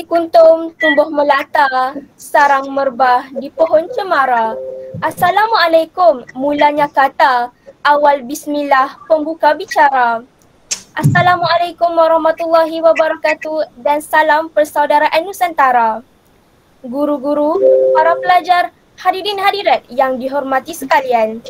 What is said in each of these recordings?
Seperti kuntum tumbuh melata, sarang merbah di pohon cemara. Assalamualaikum mulanya kata, awal bismillah pembuka bicara. Assalamualaikum warahmatullahi wabarakatuh dan salam persaudaraan Nusantara. Guru-guru, para pelajar, hadirin hadirat yang dihormati sekalian.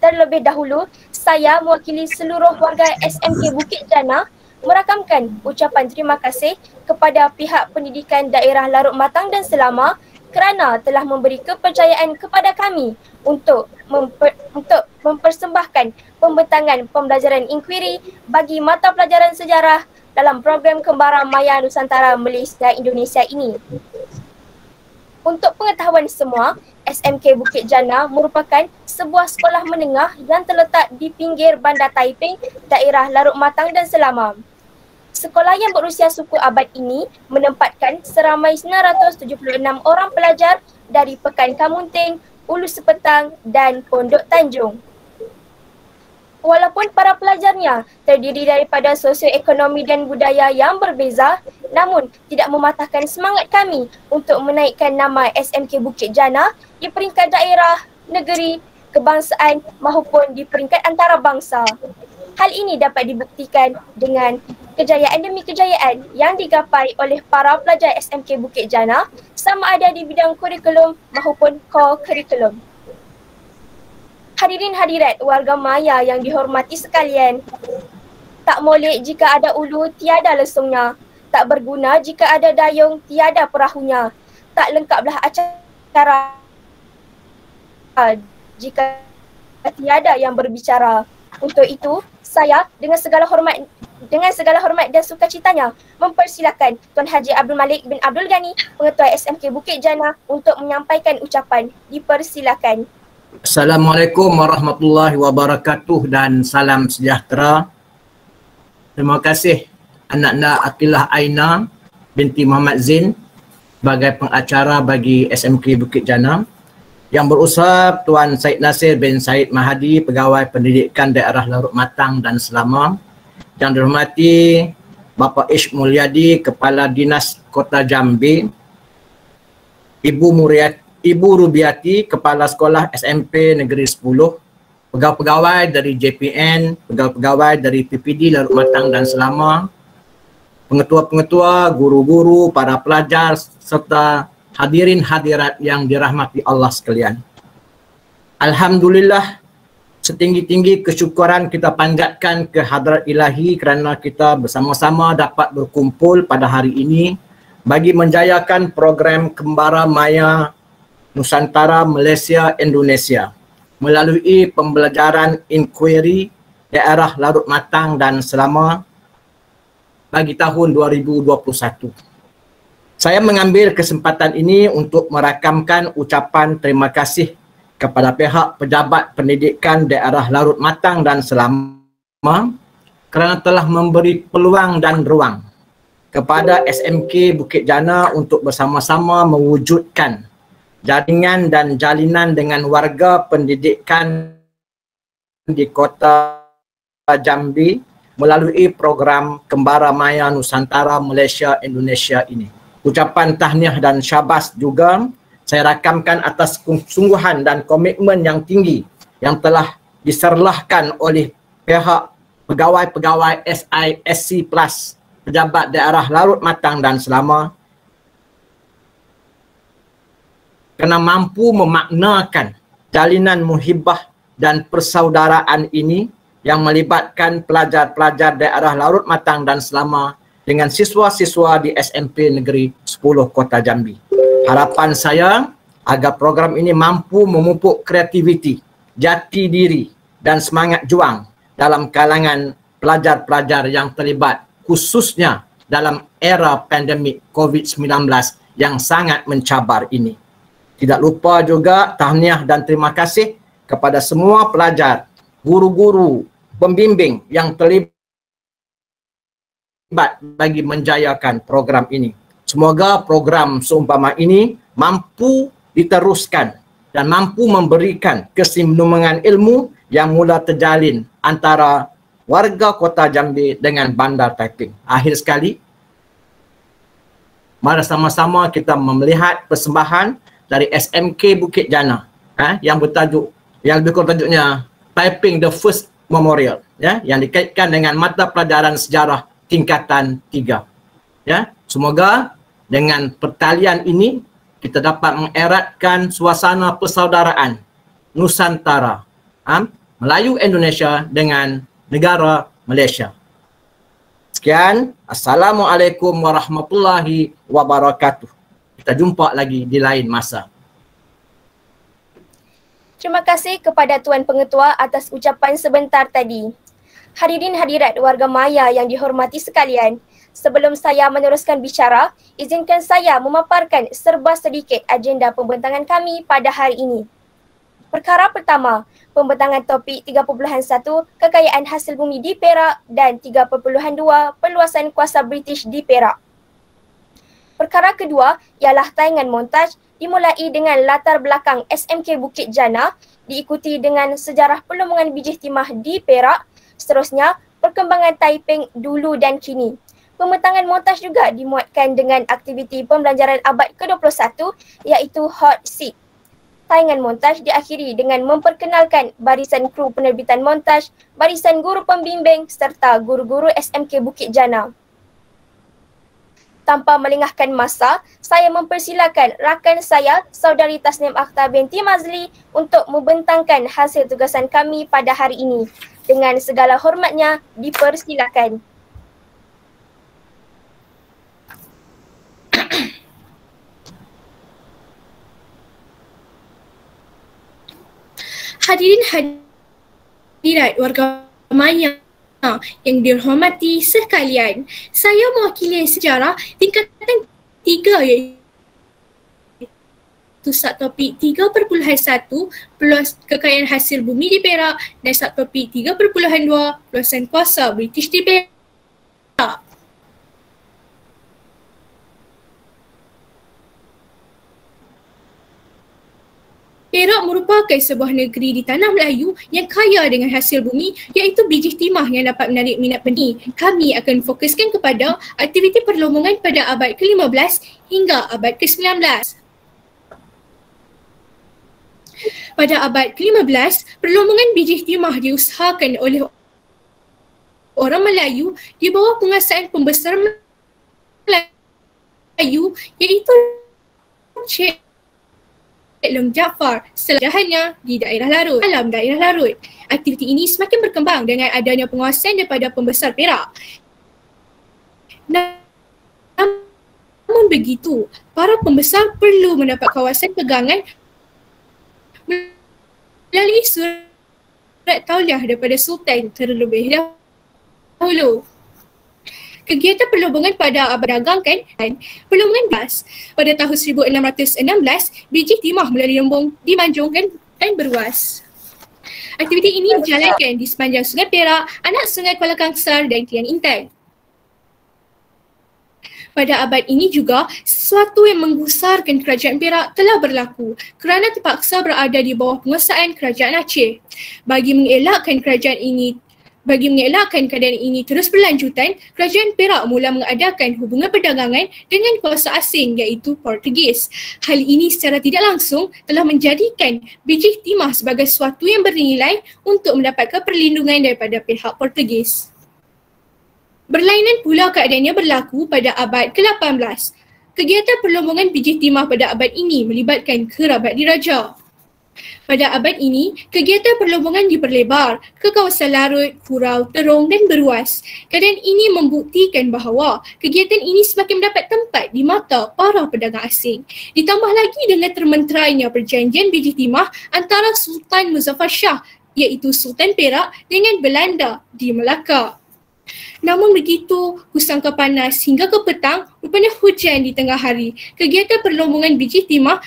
Terlebih dahulu, saya mewakili seluruh warga SMK Bukit Jana merakamkan ucapan terima kasih kepada pihak pendidikan daerah Larut Matang dan Selama kerana telah memberi kepercayaan kepada kami untuk mempersembahkan pembentangan pembelajaran inkuiri bagi mata pelajaran sejarah dalam program Kembara Maya Nusantara Malaysia Indonesia ini. Untuk pengetahuan semua, SMK Bukit Jana merupakan sebuah sekolah menengah yang terletak di pinggir Bandar Taiping, daerah Larut Matang dan Selama. Sekolah yang berusia suku abad ini menempatkan seramai 976 orang pelajar dari Pekan Kamunting, Ulu Sepetang dan Pondok Tanjung. Walaupun para pelajarnya terdiri daripada sosioekonomi dan budaya yang berbeza, namun tidak mematahkan semangat kami untuk menaikkan nama SMK Bukit Jana di peringkat daerah, negeri, kebangsaan maupun di peringkat antarabangsa. Hal ini dapat dibuktikan dengan kejayaan demi kejayaan yang digapai oleh para pelajar SMK Bukit Jana sama ada di bidang kurikulum maupun co-kurikulum. Hadirin hadirat warga Maya yang dihormati sekalian, tak molek jika ada ulu tiada lesungnya, tak berguna jika ada dayung tiada perahunya, tak lengkaplah acara jika tiada yang berbicara. Untuk itu, saya dengan segala hormat dan sukacitanya mempersilakan Tuan Haji Abdul Malik bin Abdul Ghani, Pengetua SMK Bukit Jana untuk menyampaikan ucapan. Dipersilakan. Assalamualaikum warahmatullahi wabarakatuh dan salam sejahtera. Terima kasih anak-anak Aqilah Aina binti Muhammad Zain sebagai pengacara bagi SMK Bukit Jana. Yang berusaha Tuan Syed Nasir bin Syed Mahadi, Pegawai Pendidikan Daerah Larut Matang dan Selama. Yang dihormati Bapak Ish Mulyadi, Kepala Dinas Kota Jambi. Ibu Rubiati, Kepala Sekolah SMP Negeri 10. Pegawai-pegawai dari JPN, pegawai-pegawai dari PPD Larut Matang dan Selama. Pengetua-pengetua, guru-guru, para pelajar serta hadirin hadirat yang dirahmati Allah sekalian. Alhamdulillah, setinggi-tinggi kesyukuran kita panjatkan ke hadrat ilahi kerana kita bersama-sama dapat berkumpul pada hari ini bagi menjayakan program Kembara Maya Nusantara Malaysia Indonesia melalui pembelajaran inkuiri daerah Larut Matang dan Selama bagi tahun 2021. Saya mengambil kesempatan ini untuk merakamkan ucapan terima kasih kepada pihak pejabat pendidikan daerah Larut Matang dan Selama kerana telah memberi peluang dan ruang kepada SMK Bukit Jana untuk bersama-sama mewujudkan jaringan dan jalinan dengan warga pendidikan di Kota Jambi melalui program Kembara Maya Nusantara Malaysia Indonesia ini. Ucapan tahniah dan syabas juga saya rakamkan atas kesungguhan dan komitmen yang tinggi yang telah diserlahkan oleh pihak pegawai-pegawai SISC Plus pejabat daerah Larut Matang dan Selama kerana mampu memaknakan jalinan muhibah dan persaudaraan ini yang melibatkan pelajar-pelajar daerah Larut Matang dan Selama dengan siswa-siswa di SMP Negeri 10 Kota Jambi. Harapan saya agar program ini mampu memupuk kreativiti, jati diri dan semangat juang dalam kalangan pelajar-pelajar yang terlibat khususnya dalam era pandemik COVID-19 yang sangat mencabar ini. Tidak lupa juga tahniah dan terima kasih kepada semua pelajar, guru-guru, pembimbing yang terlibat bagi menjayakan program ini. Semoga program seumpama ini mampu diteruskan dan mampu memberikan kesinambungan ilmu yang mula terjalin antara warga Kota Jambi dengan Bandar Taiping. Akhir sekali, mari sama-sama kita melihat persembahan dari SMK Bukit Jana yang bertajuk, yang lebih kurang tajuknya Typing the First Memorial, yang dikaitkan dengan mata pelajaran sejarah tingkatan 3. Semoga dengan pertalian ini kita dapat mengeratkan suasana persaudaraan Nusantara, Melayu Indonesia dengan negara Malaysia. Sekian, Assalamualaikum warahmatullahi wabarakatuh. Kita jumpa lagi di lain masa. Terima kasih kepada Tuan Pengetua atas ucapan sebentar tadi. Hadirin hadirat warga Maya yang dihormati sekalian, sebelum saya meneruskan bicara, izinkan saya memaparkan serba sedikit agenda pembentangan kami pada hari ini. Perkara pertama, pembentangan topik 3.1 kekayaan hasil bumi di Perak dan 3.2 perluasan kuasa British di Perak. Perkara kedua ialah tayangan montaj dimulai dengan latar belakang SMK Bukit Jana, diikuti dengan sejarah perlumbungan bijih timah di Perak, seterusnya perkembangan typing dulu dan kini. Pembentangan montaj juga dimuatkan dengan aktiviti pembelajaran abad ke-21 iaitu Hot Seat. Tayangan montaj diakhiri dengan memperkenalkan barisan kru penerbitan montaj, barisan guru pembimbing serta guru-guru SMK Bukit Jana. Tanpa melengahkan masa, saya mempersilakan rakan saya, Saudari Tasnim Akhtar binti Mazli untuk membentangkan hasil tugasan kami pada hari ini. Dengan segala hormatnya, dipersilakan. Hadirin hadirat warga Maya yang dihormati sekalian, saya mewakili sejarah tingkatan 3 iaitu subtopik 3.1 kekayaan hasil bumi di Perak dan subtopik 3.2 perluasan kuasa British di Perak. Perak merupakan sebuah negeri di tanah Melayu yang kaya dengan hasil bumi iaitu bijih timah yang dapat menarik minat pening. Kami akan fokuskan kepada aktiviti perlombongan pada abad ke-15 hingga abad ke-19. Pada abad ke-15, perlombongan bijih timah diusahakan oleh orang Melayu di bawah penguasaan pembesar Melayu iaitu Cik Long Jaafar selajahannya di daerah Larut. Dalam daerah Larut, aktiviti ini semakin berkembang dengan adanya penguasaan daripada pembesar Perak. Namun begitu, para pembesar perlu mendapat kawasan pegangan melalui surat tauliah daripada Sultan terlebih dahulu. Kegiatan perlombongan pada abad dagang dan perlombongan gas pada tahun 1616, bijih timah mula dimanjungkan dan berluas. Aktiviti ini dijalankan di sepanjang Sungai Perak, anak Sungai Kuala Kangsar dan Kliang Intan. Pada abad ini juga, sesuatu yang menggusarkan kerajaan Perak telah berlaku kerana terpaksa berada di bawah penguasaan kerajaan Aceh. Bagi mengelakkan keadaan ini terus berlanjutan, kerajaan Perak mula mengadakan hubungan perdagangan dengan kuasa asing iaitu Portugis. Hal ini secara tidak langsung telah menjadikan bijih timah sebagai sesuatu yang bernilai untuk mendapatkan perlindungan daripada pihak Portugis. Berlainan pula keadaannya berlaku pada abad ke-18. Kegiatan perlombongan bijih timah pada abad ini melibatkan kerabat diraja. Pada abad ini, kegiatan perlombongan diperlebar ke kawasan Larut, Kurau, Terong dan berluas. Keadaan ini membuktikan bahawa kegiatan ini semakin mendapat tempat di mata para pedagang asing. Ditambah lagi dengan termenterainya perjanjian bijih timah antara Sultan Muzaffar Shah iaitu Sultan Perak dengan Belanda di Melaka. Namun begitu, kusangka panas hingga ke petang, rupanya hujan di tengah hari. Kegiatan perlombongan bijih timah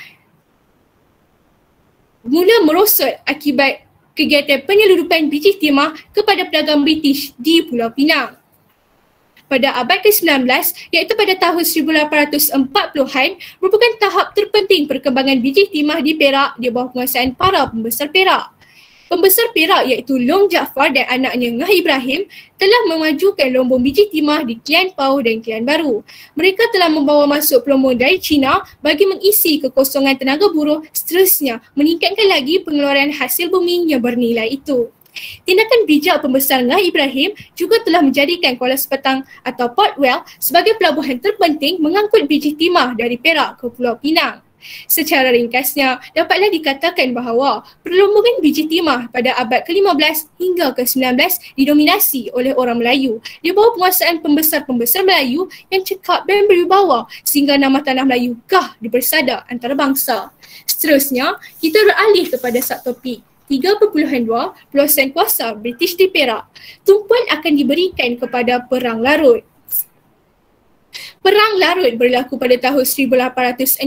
mula merosot akibat kegiatan penyeludupan bijih timah kepada pedagang British di Pulau Pinang. Pada abad ke-19, iaitu pada tahun 1840-an, merupakan tahap terpenting perkembangan bijih timah di Perak di bawah penguasaan para pembesar Perak. Pembesar Perak iaitu Long Jaafar dan anaknya Ngah Ibrahim telah memajukan lombong biji timah di Kelian Pau dan Kelian Baru. Mereka telah membawa masuk pelombong dari China bagi mengisi kekosongan tenaga buruh, seterusnya meningkatkan lagi pengeluaran hasil bumi yang bernilai itu. Tindakan bijak pembesar Ngah Ibrahim juga telah menjadikan Kuala Sepetang atau Port Well sebagai pelabuhan terpenting mengangkut biji timah dari Perak ke Pulau Pinang. Secara ringkasnya, dapatlah dikatakan bahawa perlombongan biji timah pada abad ke-15 hingga ke-19 didominasi oleh orang Melayu di bawah penguasaan pembesar-pembesar Melayu yang cekap dan berwibawa sehingga nama tanah Melayu gah dibersada antarabangsa. Seterusnya, kita beralih kepada subtopik 3.2 Peluasan kuasa British di Perak. Tumpuan akan diberikan kepada Perang Larut. Perang Larut berlaku pada tahun 1861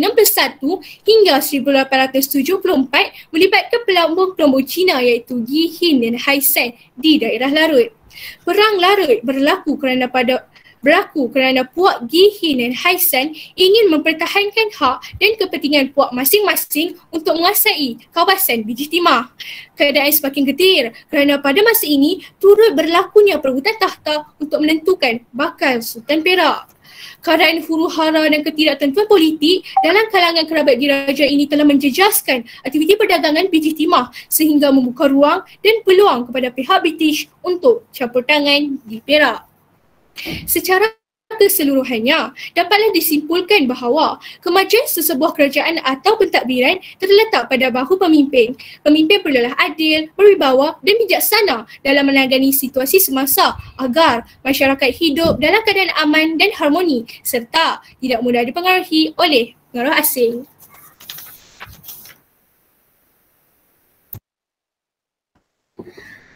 hingga 1874 melibatkan pelombong-pelombong Cina iaitu Yi Hin dan Hai San di daerah Larut. Perang Larut berlaku kerana puak Yi Hin dan Hai San ingin mempertahankan hak dan kepentingan puak masing-masing untuk menguasai kawasan biji timah. Keadaan semakin getir kerana pada masa ini turut berlakunya perebutan takhta untuk menentukan bakal Sultan Perak. Keadaan huru-hara dan ketidaktentuan politik dalam kalangan kerabat diraja ini telah menjejaskan aktiviti perdagangan biji timah sehingga membuka ruang dan peluang kepada pihak British untuk campur tangan di Perak. Secara keseluruhannya, dapatlah disimpulkan bahawa kemajuan sesebuah kerajaan atau pentadbiran terletak pada bahu pemimpin. Pemimpin perlulah adil, berwibawa dan bijaksana dalam menangani situasi semasa agar masyarakat hidup dalam keadaan aman dan harmoni serta tidak mudah dipengaruhi oleh pengaruh asing.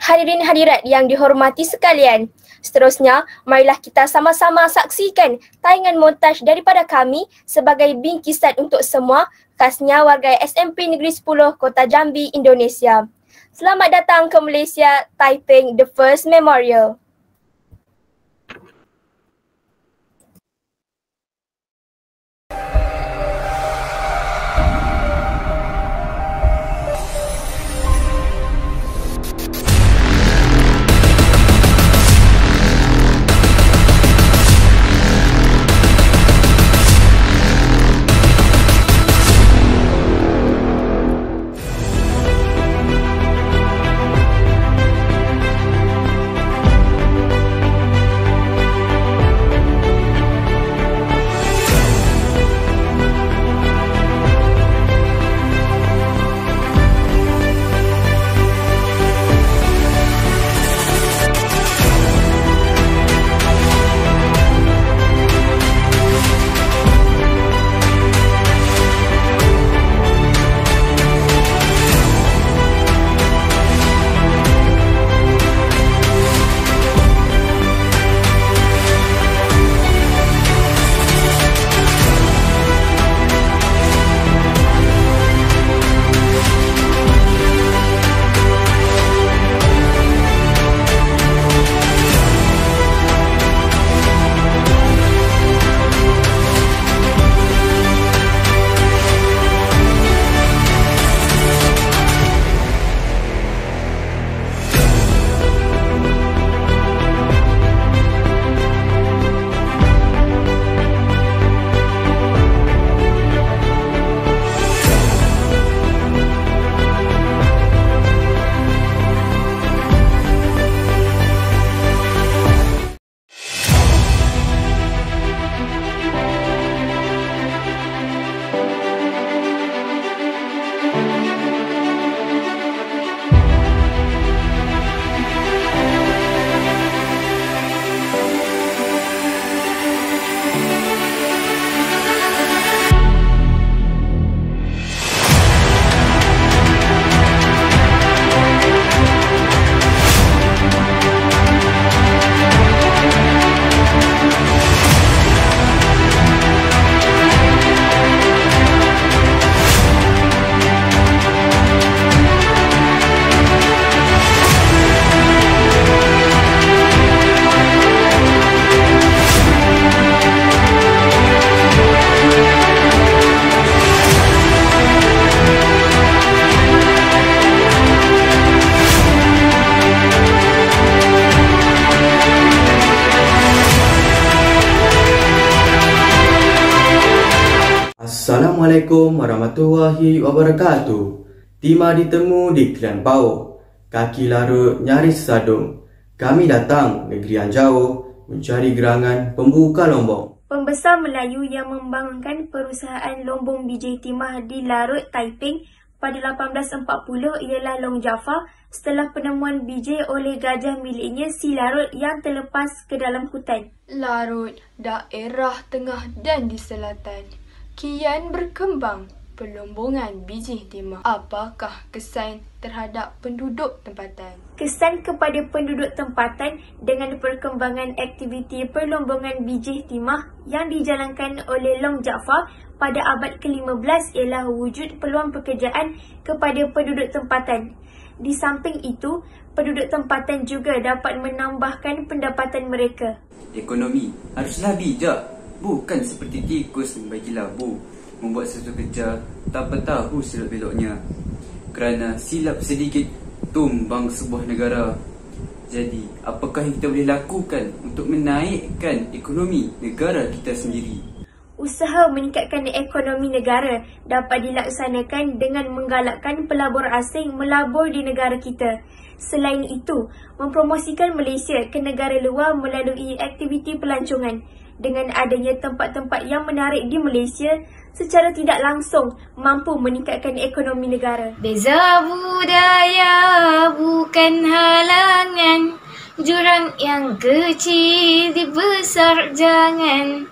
Hadirin hadirat yang dihormati sekalian, seterusnya marilah kita sama-sama saksikan tayangan montaj daripada kami sebagai bingkisan untuk semua, khasnya warga SMP Negeri 10 Kota Jambi, Indonesia. Selamat datang ke Malaysia, Taiping The First Memorial. Assalamualaikum warahmatullahi wabarakatuh. Timah ditemu di Kelian Pau, kaki larut nyaris sadung. Kami datang negeri yang jauh mencari gerangan pembuka lombong. Pembesar Melayu yang membangunkan perusahaan lombong biji timah di Larut, Taiping pada 1840 ialah Long Jafar setelah penemuan biji oleh gajah miliknya si Larut yang terlepas ke dalam hutan. Larut, daerah tengah dan di selatan. Kian berkembang pelombongan biji timah. Apakah kesan terhadap penduduk tempatan? Kesan kepada penduduk tempatan dengan perkembangan aktiviti perlombongan biji timah yang dijalankan oleh Long Jafar pada abad ke-15 ialah wujud peluang pekerjaan kepada penduduk tempatan. Di samping itu, penduduk tempatan juga dapat menambahkan pendapatan mereka. Ekonomi haruslah bijak, bukan seperti tikus membagi labu, membuat sesuatu kerja tanpa tahu selok beloknya. Kerana silap sedikit tumbang sebuah negara. Jadi, apakah yang kita boleh lakukan untuk menaikkan ekonomi negara kita sendiri? Usaha meningkatkan ekonomi negara dapat dilaksanakan dengan menggalakkan pelabur asing melabur di negara kita. Selain itu, mempromosikan Malaysia ke negara luar melalui aktiviti pelancongan. Dengan adanya tempat-tempat yang menarik di Malaysia, secara tidak langsung mampu meningkatkan ekonomi negara. Beza budaya bukan halangan, jurang yang kecil dibesar jangan.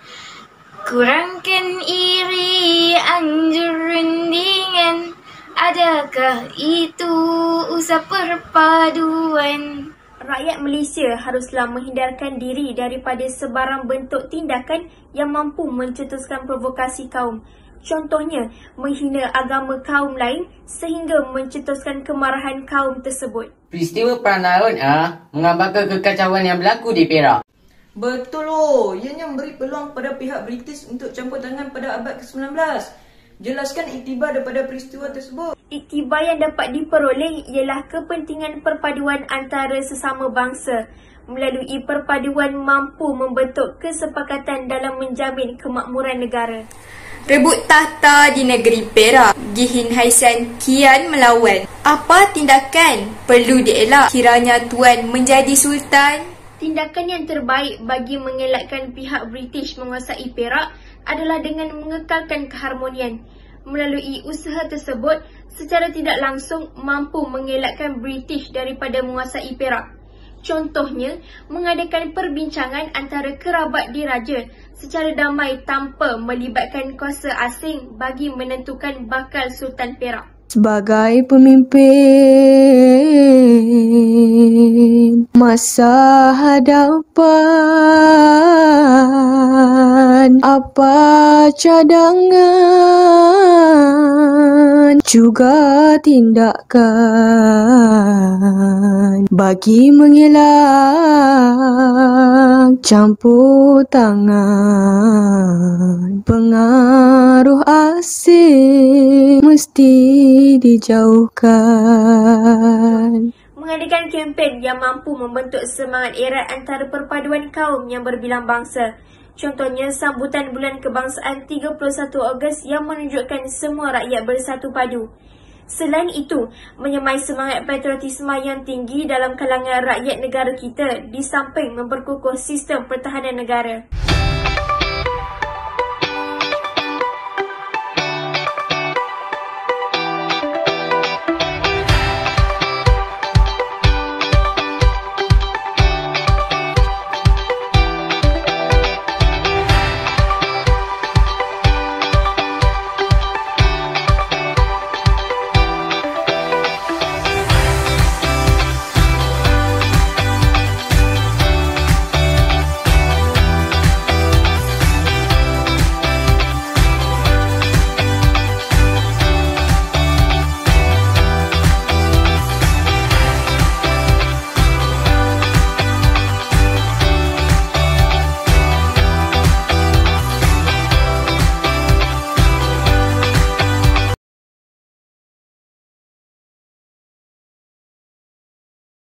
Kurangkan iri, anjur rundingan, adakah itu usaha perpaduan? Rakyat Malaysia haruslah menghindarkan diri daripada sebarang bentuk tindakan yang mampu mencetuskan provokasi kaum. Contohnya, menghina agama kaum lain sehingga mencetuskan kemarahan kaum tersebut. Peristiwa Perang Larut menggambarkan kekacauan yang berlaku di Perak. Betul ianya memberi peluang pada pihak British untuk campur tangan pada abad ke-19. Jelaskan iktibar daripada peristiwa tersebut. Iktibar yang dapat diperoleh ialah kepentingan perpaduan antara sesama bangsa. Melalui perpaduan mampu membentuk kesepakatan dalam menjamin kemakmuran negara. Rebut tahta di negeri Perak, Gihin Haisan kian melawan. Apa tindakan perlu dielak kiranya Tuan menjadi Sultan? Tindakan yang terbaik bagi mengelakkan pihak British menguasai Perak adalah dengan mengekalkan keharmonian. Melalui usaha tersebut, secara tidak langsung mampu mengelakkan British daripada menguasai Perak. Contohnya, mengadakan perbincangan antara kerabat diraja secara damai tanpa melibatkan kuasa asing bagi menentukan bakal Sultan Perak. Sebagai pemimpin masa hadapan, apa cadangan juga tindakan bagi mengelak campur tangan. Pengaruh asing mesti dijauhkan. Mengadakan kempen yang mampu membentuk semangat erat antara perpaduan kaum yang berbilang bangsa. Contohnya sambutan bulan kebangsaan 31 Ogos yang menunjukkan semua rakyat bersatu padu. Selain itu, menyemai semangat patriotisme yang tinggi dalam kalangan rakyat negara kita di samping memperkukuh sistem pertahanan negara.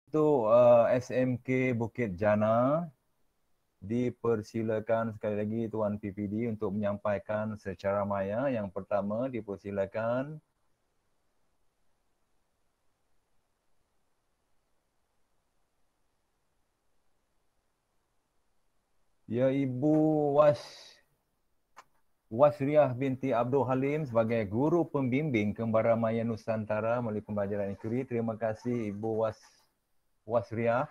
Untuk SMK Bukit Jana, Dipersilakan sekali lagi Tuan PPD untuk menyampaikan secara maya. Yang pertama dipersilakan. Ya, Ibu Wasriah binti Abdul Halim sebagai guru pembimbing Kembara Maya Nusantara melalui pembelajaran inquiry. Terima kasih Ibu Wasriah.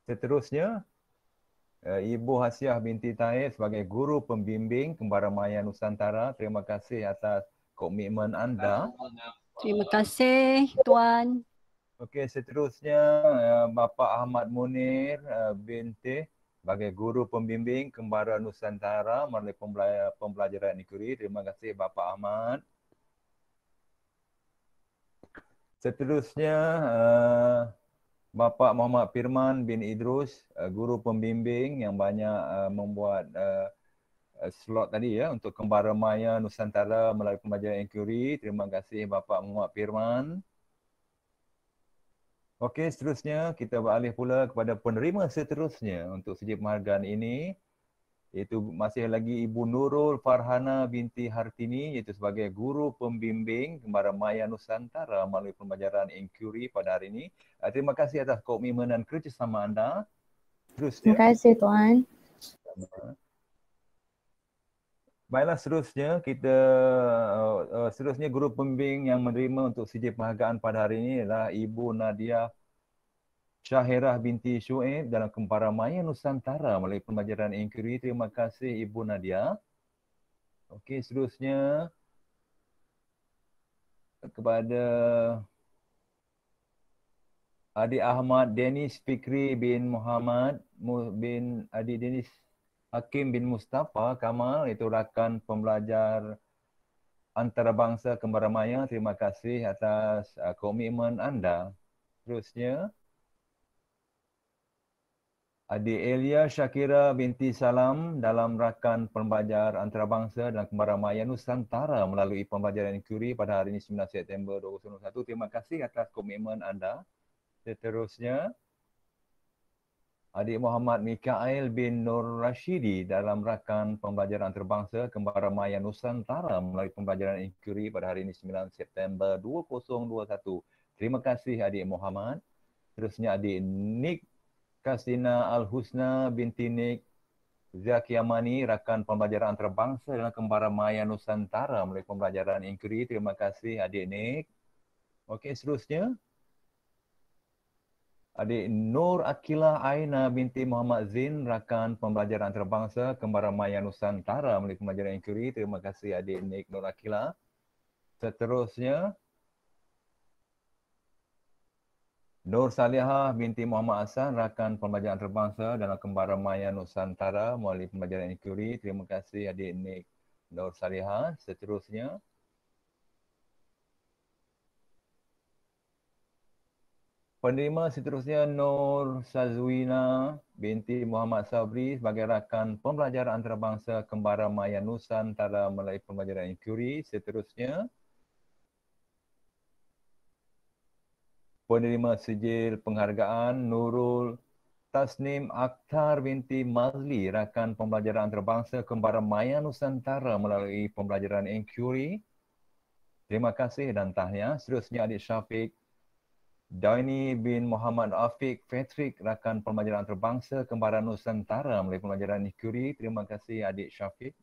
Seterusnya, Ibu Hasiah binti Taib sebagai guru pembimbing Kembara Maya Nusantara. Terima kasih atas komitmen anda. Terima kasih Tuan. Okey, seterusnya Bapa Ahmad Munir binti sebagai guru pembimbing Kembara Nusantara melalui pembelajaran inquiry. Terima kasih Bapa Ahmad. Seterusnya Bapa Muhammad Firman bin Idrus, guru pembimbing yang banyak membuat slot tadi ya untuk Kembara Maya Nusantara melalui pembelajaran inquiry. Terima kasih Bapa Muhammad Firman. Okey, seterusnya kita beralih pula kepada penerima seterusnya untuk sijil penghargaan ini, iaitu masih lagi Ibu Nurul Farhana binti Hartini, iaitu sebagai guru pembimbing Kembara Maya Nusantara melalui pembelajaran inquiry pada hari ini. Terima kasih atas komitmen dan kerjasama anda. Seterusnya. Terima kasih Tuan. Baiklah, seterusnya guru pembimbing yang menerima untuk sijil penghargaan pada hari ini adalah Ibu Nadia Syahirah binti Syuib dalam Kembara Maya Nusantara melalui pembelajaran inquiry. Terima kasih Ibu Nadia. Okey, seterusnya kepada Adik Ahmad Denis Fikri bin Muhammad bin Adik Denis Hakim bin Mustafa Kamal, itu rakan pembelajar antarabangsa Kembara Maya. Terima kasih atas komitmen anda. Seterusnya Adik Elia Syakira binti Salam dalam rakan pembelajar antarabangsa dan Kembara Maya Nusantara melalui pembelajaran inquiry pada hari ini 9 September 2021. Terima kasih atas komitmen anda. Seterusnya Adik Muhammad Mikael bin Nur Rashidi dalam rakan pembelajaran antarabangsa Kembara Maya Nusantara melalui pembelajaran inquiry pada hari ini 9 September 2021. Terima kasih Adik Muhammad. Terusnya Adik Nik Kasina Al-Husna binti Nik Zakiamani, rakan pembelajaran antarabangsa dalam Kembara Maya Nusantara melalui pembelajaran inquiry. Terima kasih Adik Nik. Okey, seterusnya Adik Nur Akilah Aina binti Muhammad Zin, rakan pembelajaran antarabangsa Kembara Maya Nusantara melalui pembelajaran inquiry. Terima kasih Adik Nik Nur Akilah. Seterusnya Nur Salihah binti Muhammad Hasan, rakan pembelajaran antarabangsa dalam Kembara Maya Nusantara melalui pembelajaran inquiry. Terima kasih Adik Nik Nur Salihah. Seterusnya penerima seterusnya Nur Sazwina binti Muhammad Sabri sebagai rakan pembelajar antarabangsa Kembara Maya Nusantara melalui pembelajaran inquiry. Seterusnya penerima sijil penghargaan Nurul Tasnim Akhtar binti Mazli, rakan pembelajaran antarabangsa Kembara Maya Nusantara melalui pembelajaran inquiry. Terima kasih dan tahniah. Seterusnya Adik Syafiq Daini bin Muhammad Afiq Patrick, rakan pembelajaran antarabangsa Kembara Nusantara melalui pembelajaran inquiry. Terima kasih Adik Syafiq.